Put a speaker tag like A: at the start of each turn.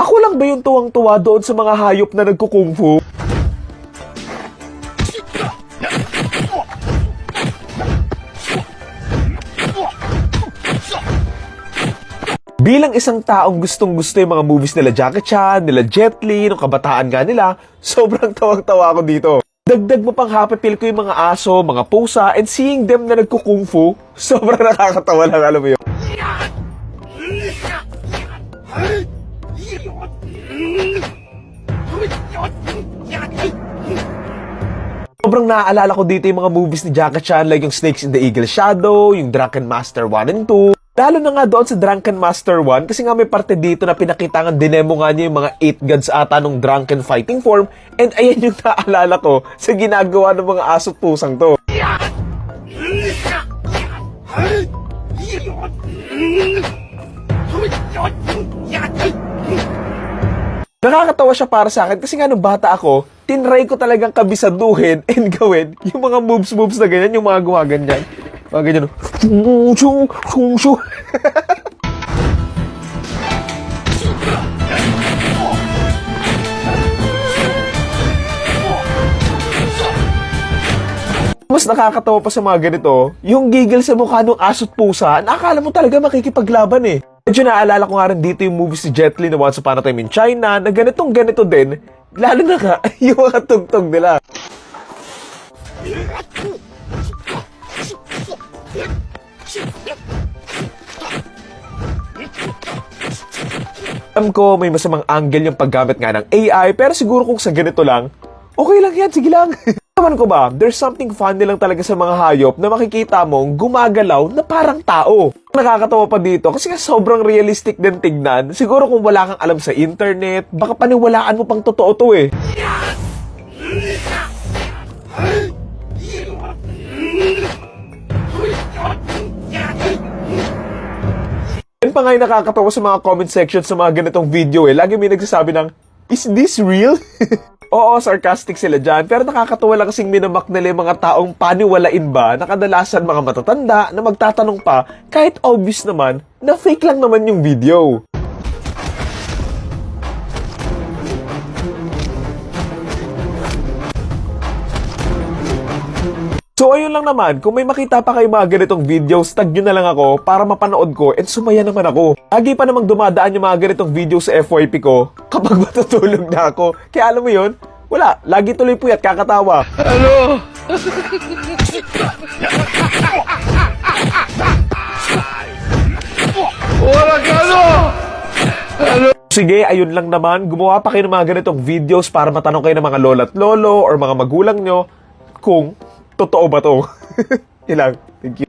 A: Ako lang ba yung tuwang-tuwa doon sa mga hayop na nagkukung fu? Bilang isang taong gustong-gusto yung mga movies nila Jackie Chan, nila Jet Li, nung kabataan nga nila, sobrang tawang-tawa ako dito. Dagdag mo pang happy feel ko yung mga aso, mga pusa, and seeing them na nagkukung fu, sobrang nakakatawa lang, alam mo yun. Sobrang naaalala ko dito yung mga movies ni Jackie Chan like yung Snakes in the Eagle Shadow, yung Drunken Master 1 and 2. Lalo na nga doon sa Drunken Master 1 kasi nga may parte dito na pinakita nga dinemo nga niya yung mga 8 gods ata nung drunken fighting form, and ayan yung naaalala ko sa ginagawa ng mga aso pusang to. Nakakatawa siya para sa akin kasi nga nung bata ako, tinry ko talagang kabisaduhin and gawin yung mga moves na ganyan, yung mga gumaganyan. Mga ganyan, Mas nakakatawa pa sa mga ganito, yung giggle sa mukha ng aso't pusa, nakakala mo talaga makikipaglaban eh. Medyo naalala ko nga rin dito yung movies ni Jet Li na Once Upon a Time in China, na ganitong-ganito din, lalo na nga yung mga tugtog nila. Alam ko may masamang angle yung paggamit nga ng AI, pero siguro kung sa ganito lang, okay lang yan, sige lang. Naman ko ba, there's something funny lang talaga sa mga hayop na makikita mong gumagalaw na parang tao. Nakakatawa pa dito kasi nga sobrang realistic din tignan. Siguro kung wala kang alam sa internet, baka paniwalaan mo pang totoo to eh. Yan pa nga yung nakakatawa sa mga comment section sa mga ganitong video eh. Lagi may nagsasabi ng, is this real? Oo, sarcastic sila dyan. Pero nakakatawa lang kasing minamak nila yung mga taong paniwalain ba na kadalasan mga matatanda na magtatanong pa kahit obvious naman na fake lang naman yung video. So ayun lang naman, kung may makita pa kayo mga ganitong videos, tag nyo na lang ako para mapanood ko and sumaya naman ako. Lagi pa namang dumadaan yung mga ganitong videos sa FYP ko kapag matutulog na ako. Kaya alam mo yun, wala, lagi tuloy puyat kakatawa.
B: Hello? Wala ka no? Hello?
A: Sige, ayun lang naman, gumawa pa kayo ng mga ganitong videos para matanong kayo ng mga lola at lolo or mga magulang nyo kung totoo ba to? Ilang. Thank you.